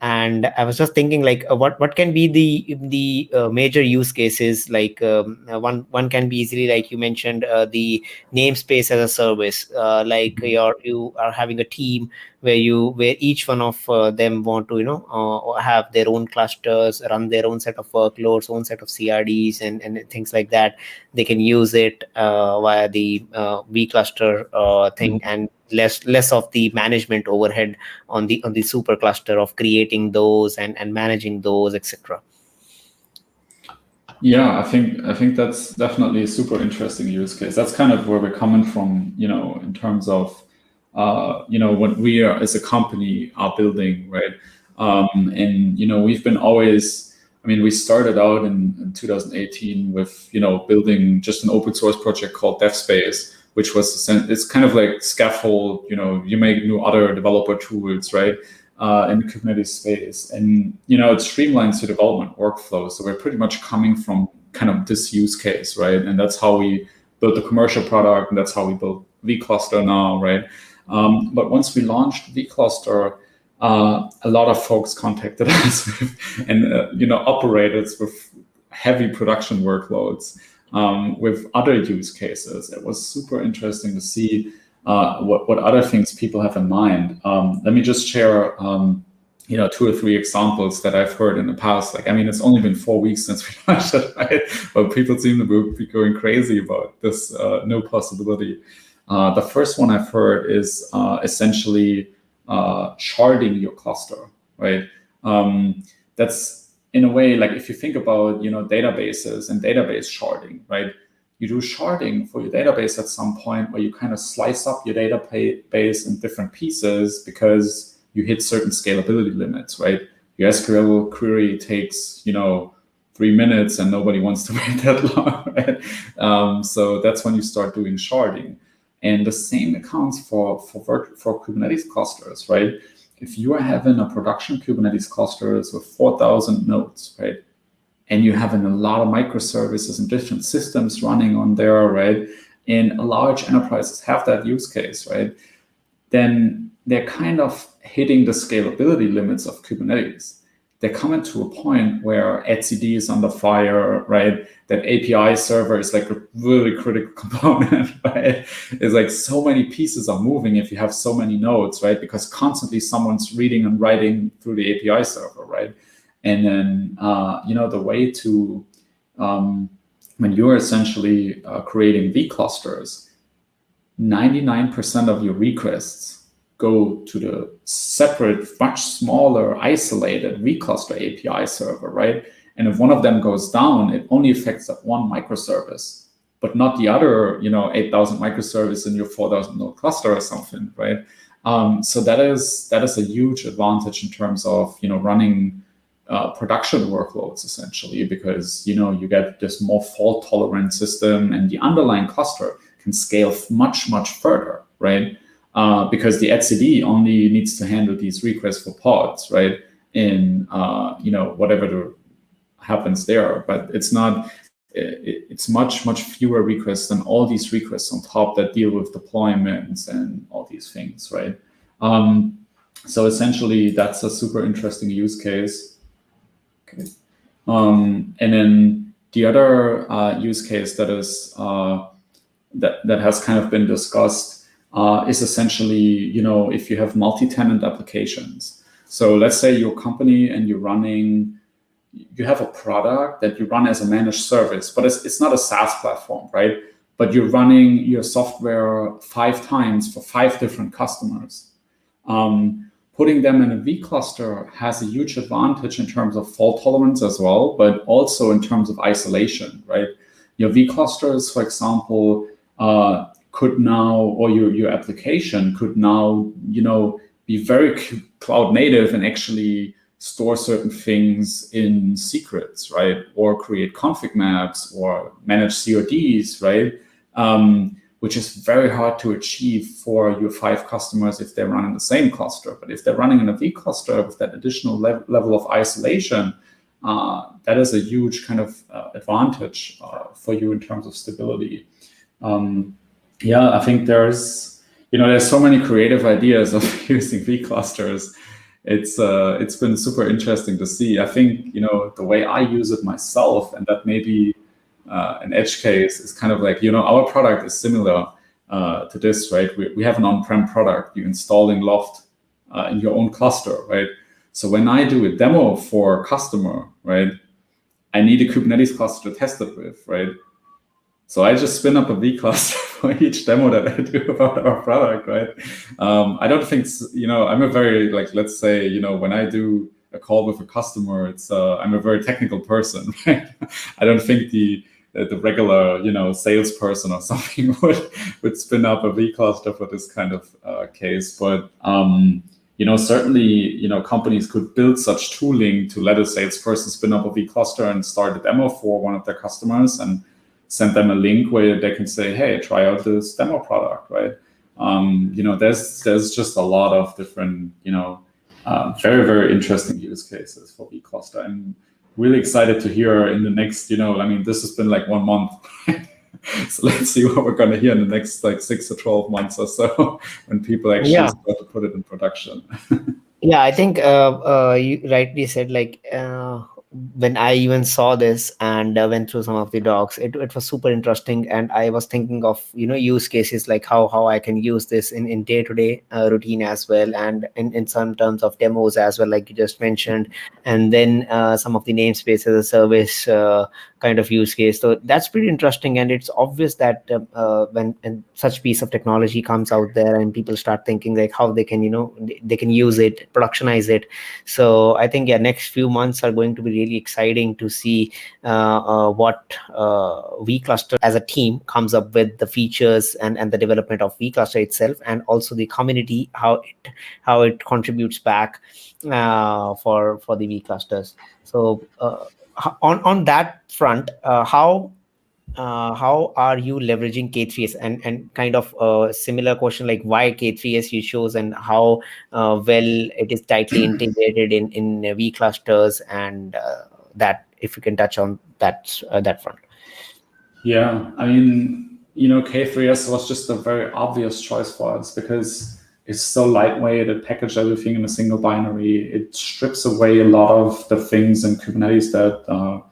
And I was just thinking, like, what can be the major use cases? Like one can be easily, like you mentioned, the namespace as a service. Like you are having a team where each one of them want to have their own clusters, run their own set of workloads, own set of CRDs, and things like that. They can use it via the vCluster thing, and less of the management overhead on the super cluster of creating those and managing those, etc. Yeah, I think that's definitely a super interesting use case. That's kind of where we're coming from, in terms of what we are as a company are building, right? And we've been always, we started out in 2018 with building just an open source project called DevSpace, which was it's kind of like scaffold. You make new other developer tools, right? In the Kubernetes space, and it streamlines the development workflow. So we're pretty much coming from kind of this use case, right? And that's how we built the commercial product, and that's how we built vCluster now, right? But once we launched vCluster, a lot of folks contacted us and operators with heavy production workloads with other use cases. It was super interesting to see what other things people have in mind. Let me just share 2 or 3 examples that I've heard in the past. Like, it's only been 4 weeks since we launched it, right? But people seem to be going crazy about this new possibility. The first one I've heard is essentially sharding your cluster, right? That's in a way, like if you think about, databases and database sharding, right? You do sharding for your database at some point where you kind of slice up your database in different pieces because you hit certain scalability limits, right? Your SQL query takes, 3 minutes and nobody wants to wait that long, right? So that's when you start doing sharding. And the same accounts for Kubernetes clusters, right? If you are having a production Kubernetes clusters with 4,000 nodes, right? And you're having a lot of microservices and different systems running on there, right? And large enterprises have that use case, right? Then they're kind of hitting the scalability limits of Kubernetes. They're coming to a point where etcd is under fire, right? That API server is like a really critical component, right? It's like so many pieces are moving if you have so many nodes, right? Because constantly someone's reading and writing through the API server, right? And then, the way to, when you're essentially creating vClusters, 99% of your requests go to the separate, much smaller, isolated vCluster API server, right? And if one of them goes down, it only affects that one microservice, but not the other, 8,000 microservices in your 4,000 node cluster or something, right? So that is a huge advantage in terms of, running production workloads essentially, because you get this more fault tolerant system, and the underlying cluster can scale much further, right? Because the etcd only needs to handle these requests for pods, right? In whatever happens there, but it's not. It's much fewer requests than all these requests on top that deal with deployments and all these things, right? So essentially, that's a super interesting use case. Okay. And then the other use case that is that has kind of been discussed is essentially, if you have multi-tenant applications. So let's say you're a company and you have a product that you run as a managed service, but it's not a SaaS platform, right? But you're running your software 5 times for 5 different customers. Putting them in a vCluster has a huge advantage in terms of fault tolerance as well, but also in terms of isolation, right? Your vClusters, for example, could now, or your application could now, be very cloud native and actually store certain things in secrets, right? Or create config maps or manage CODs, right? Which is very hard to achieve for your 5 customers if they're running the same cluster. But if they're running in a vCluster with that additional level of isolation, that is a huge kind of advantage for you in terms of stability. I think there's so many creative ideas of using vClusters. It's been super interesting to see. I think, the way I use it myself, and that maybe an edge case is kind of like, our product is similar to this, right? We have an on-prem product you install in Loft in your own cluster, right? So when I do a demo for a customer, right, I need a Kubernetes cluster to test it with, right? So I just spin up a vCluster for each demo that I do about our product, right? I don't think, I'm a very, let's say, when I do a call with a customer, I'm a very technical person, right? I don't think the regular, salesperson or something would spin up a vCluster for this kind of case. But, certainly, companies could build such tooling to let a salesperson spin up a vCluster and start a demo for one of their customers and send them a link where they can say, hey, try out this demo product, right? There's just a lot of different, very, very interesting use cases for vCluster. I'm really excited to hear in the next, this has been like 1 month. So let's see what we're going to hear in the next 6 to 12 months or so when people actually start to put it in production. Yeah, I think you rightly said, when I even saw this and went through some of the docs, it was super interesting. And I was thinking of, use cases like how I can use this in day-to-day routine as well. And in some terms of demos as well, like you just mentioned. And then some of the namespace as a service kind of use case. So that's pretty interesting, and it's obvious that when such piece of technology comes out there and people start thinking like how they can, they can use it, productionize it. So I think next few months are going to be really exciting to see what vCluster as a team comes up with, the features and the development of vCluster itself, and also the community, how it contributes back for the vClusters. So on that front, how are you leveraging K3s, and kind of a similar question like why K3s you chose, and how well it is tightly integrated in vClusters, and that if you can touch on that front. Yeah, I mean, K3s was just a very obvious choice for us because it's so lightweight. It packages everything in a single binary. It strips away a lot of the things in Kubernetes that,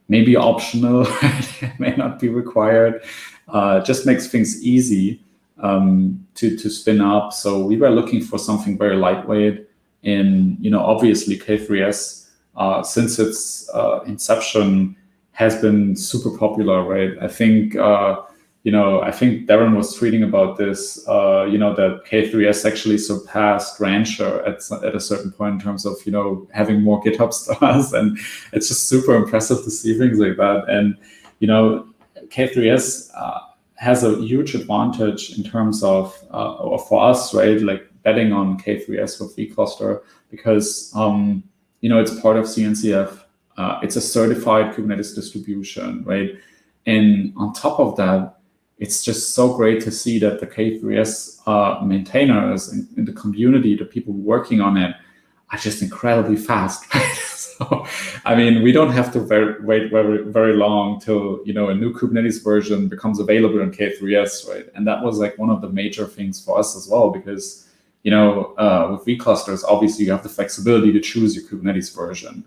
may be optional, may not be required. Just makes things easy to spin up. So we were looking for something very lightweight. And, obviously K3s, since its inception, has been super popular, right? I think Darren was tweeting about this, that K3s actually surpassed Rancher at a certain point in terms of, having more GitHub stars. And it's just super impressive to see things like that. And, K3s has a huge advantage in terms of, or for us, right? Like betting on K3s with vCluster because, it's part of CNCF. It's a certified Kubernetes distribution, right? And on top of that, it's just so great to see that the K3s maintainers in the community, the people working on it, are just incredibly fast, right? So, I mean, we don't have to wait very, very long till, a new Kubernetes version becomes available in K3s, right? And that was like one of the major things for us as well, because, with vClusters, obviously you have the flexibility to choose your Kubernetes version.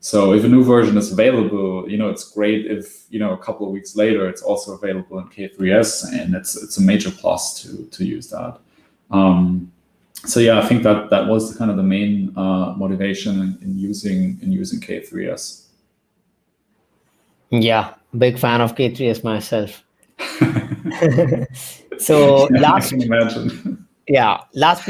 So if a new version is available, it's great if, a couple of weeks later, it's also available in K3s, and it's a major plus to use that. So yeah, I think that was kind of the main motivation in using K3s. Yeah, big fan of K3s myself. So yeah, I can imagine. Yeah, last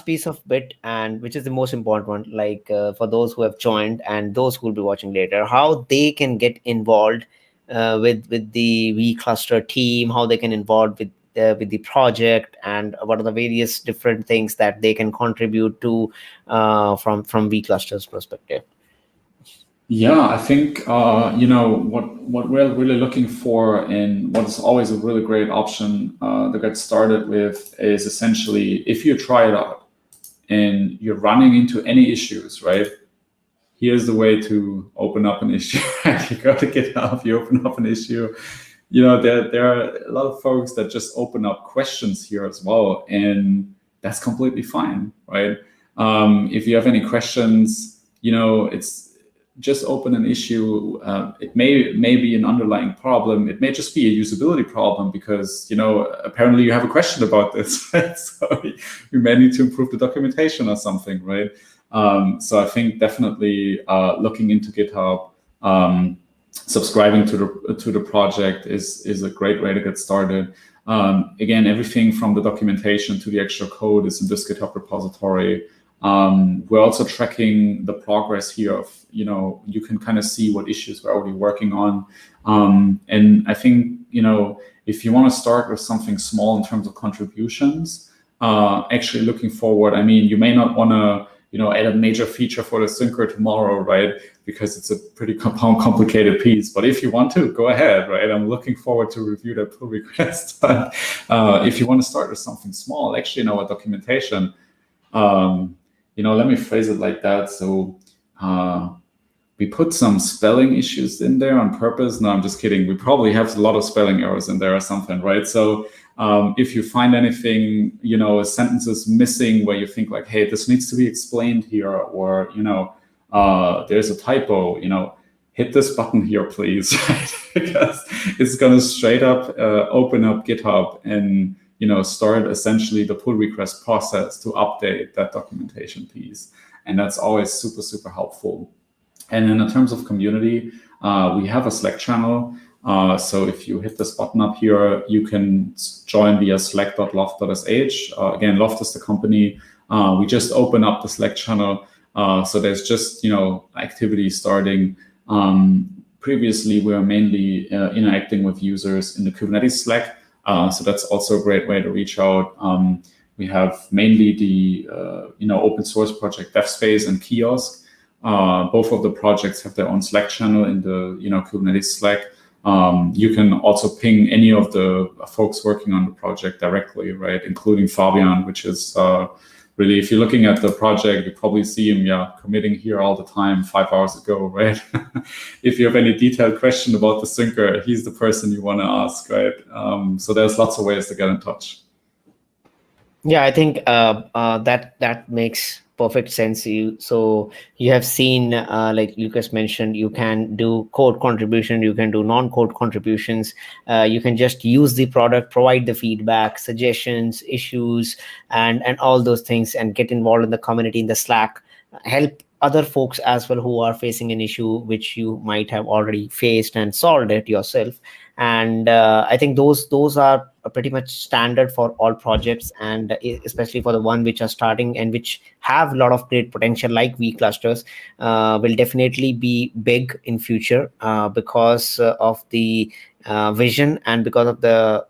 piece of bit, and which is the most important one, like for those who have joined and those who will be watching later, how they can get involved with the vCluster team, how they can involve with the project, and what are the various different things that they can contribute to from vCluster's perspective. Yeah, I think what we're really looking for, and what is always a really great option to get started with, is essentially if you try it out and you're running into any issues, right? Here's the way to open up an issue. You go to GitHub, you open up an issue. There are a lot of folks that just open up questions here as well, and that's completely fine, right? If you have any questions, it's just open an issue. It may be an underlying problem. It may just be a usability problem because, apparently you have a question about this, right? So you may need to improve the documentation or something, right? So I think definitely looking into GitHub, subscribing to the project is a great way to get started. Again, everything from the documentation to the actual code is in this GitHub repository. We're also tracking the progress here of, you can kind of see what issues we're already working on. And I think, if you want to start with something small in terms of contributions, actually looking forward, I mean, you may not want to, add a major feature for the syncer tomorrow, right? Because it's a pretty complicated piece. But if you want to, go ahead, right? I'm looking forward to review that pull request. But if you want to start with something small, actually, a documentation, let me phrase it like that. So we put some spelling issues in there on purpose. No, I'm just kidding. We probably have a lot of spelling errors in there or something, right? So if you find anything, a sentence is missing where you think like, hey, this needs to be explained here, or, there's a typo, hit this button here, please, because it's going to straight up open up GitHub and, start essentially the pull request process to update that documentation piece. And that's always super, super helpful. And then in terms of community, we have a Slack channel. So if you hit this button up here, you can join via slack.loft.sh. Again, Loft is the company. We just open up the Slack channel. So there's just, activity starting. Previously, we were mainly interacting with users in the Kubernetes Slack. So that's also a great way to reach out. We have mainly the open source project DevSpace and Kiosk. Both of the projects have their own Slack channel in the Kubernetes Slack. You can also ping any of the folks working on the project directly, right? Including Fabian, which is really, if you're looking at the project, you probably see him, committing here all the time 5 hours ago, right? If you have any detailed question about the syncer, he's the person you want to ask, right? So there's lots of ways to get in touch. Yeah, I think that makes perfect sense. So you have seen, like Lucas mentioned, you can do code contribution, you can do non-code contributions, you can just use the product, provide the feedback, suggestions, issues, and all those things, and get involved in the community in the Slack, help other folks as well who are facing an issue which you might have already faced and solved it yourself. And I think those are pretty much standard for all projects, and especially for the one which are starting and which have a lot of great potential, like vClusters, will definitely be big in future because of the vision, and because of the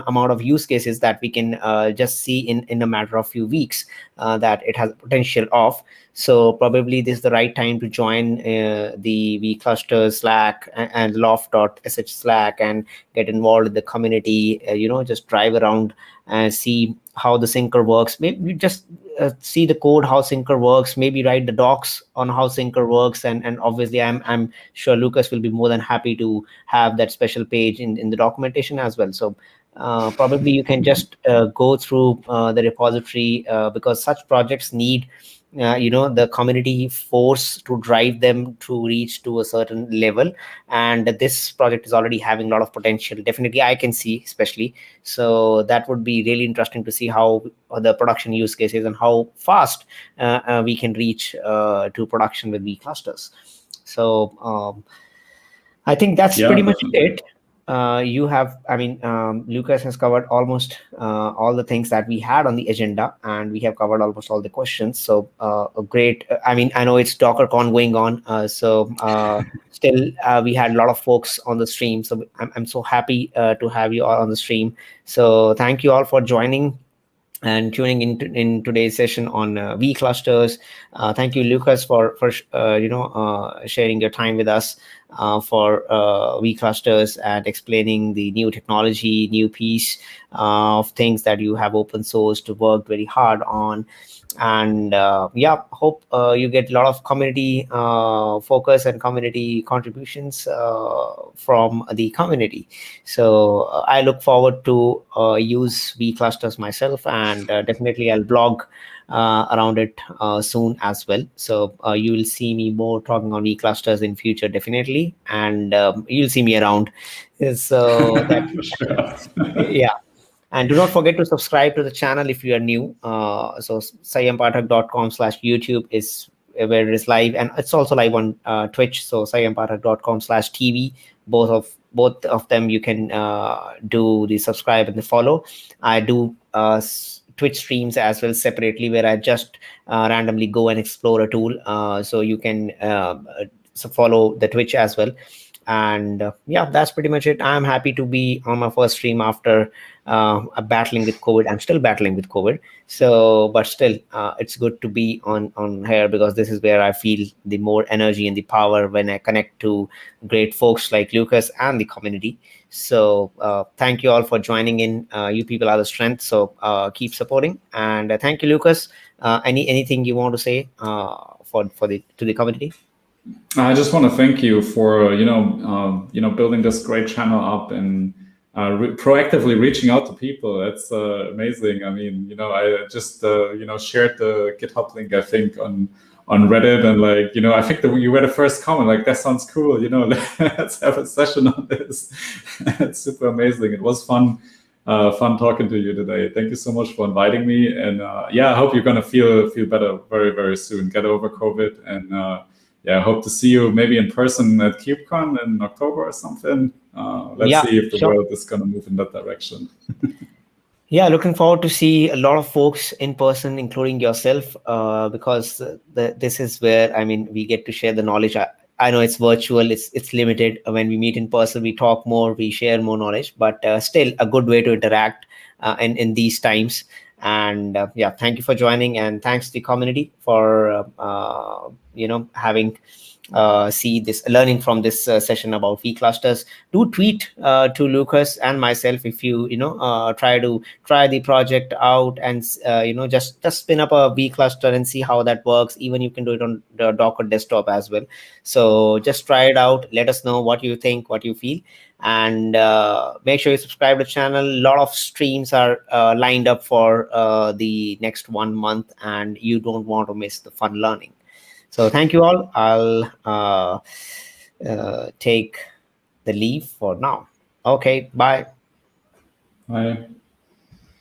amount of use cases that we can just see in a matter of few weeks that it has potential of. So probably this is the right time to join the vCluster Slack and loft.sh Slack and get involved in the community, just drive around and see how the syncer works. Maybe just see the code, how syncer works, maybe write the docs on how syncer works. And obviously I'm sure Lucas will be more than happy to have that special page in the documentation as well. So probably you can just go through the repository because such projects need the community force to drive them to reach to a certain level, and this project is already having a lot of potential. Definitely I can see, especially, so that would be really interesting to see how the production use cases and how fast we can reach to production with vClusters. So I think that's pretty much it. Lucas has covered almost all the things that we had on the agenda, and we have covered almost all the questions. So great. I know it's DockerCon going on, still we had a lot of folks on the stream. So I'm so happy to have you all on the stream. So thank you all for joining and tuning in today's session on vClusters. Thank you, Lucas, for sharing your time with us for vClusters and explaining the new technology, new piece of things that you have open source to work very hard on. And hope you get a lot of community focus and community contributions from the community. So I look forward to use vClusters myself, and definitely I'll blog around it soon as well. So you will see me more talking on vClusters in future, definitely, and you'll see me around. So yeah. And do not forget to subscribe to the channel if you are new. So saimpathak.com/YouTube is where it is live, and it's also live on Twitch. So saimpathak.com/TV. Both of them you can do the subscribe and the follow. I do Twitch streams as well separately, where I just randomly go and explore a tool. So you can follow the Twitch as well. And that's pretty much it. I'm happy to be on my first stream after battling with COVID. I'm still battling with COVID. So, but still, it's good to be on here, because this is where I feel the more energy and the power when I connect to great folks like Lucas and the community. So thank you all for joining in. You people are the strength. So keep supporting. And thank you, Lucas. Anything you want to say to the community? I just want to thank you for building this great channel up and proactively reaching out to people. That's amazing. I I just shared the GitHub link, I think, on Reddit, and I think that you were the first comment, that sounds cool. Let's have a session on this. It's super amazing. It was fun talking to you today. Thank you so much for inviting me, and I hope you're gonna feel better very, very soon. Get over COVID, and yeah, I hope to see you maybe in person at KubeCon in October or something. Let's see if the world is going to move in that direction. Yeah, looking forward to see a lot of folks in person, including yourself, because this is where, I mean, we get to share the knowledge. I know it's virtual, it's limited. When we meet in person, we talk more, we share more knowledge, but still a good way to interact in these times. And yeah, thank you for joining, and thanks to the community for having see this, learning from this session about vclusters. Do tweet to Lucas and myself if you try the project out, and just spin up a vcluster and see how that works. Even you can do it on the Docker desktop as well. So just try it out, let us know what you think, what you feel, and make sure you subscribe to the channel. A lot of streams are lined up for the next 1 month, and you don't want to miss the fun learning. So thank you all. I'll take the leave for now. Okay, bye. Bye.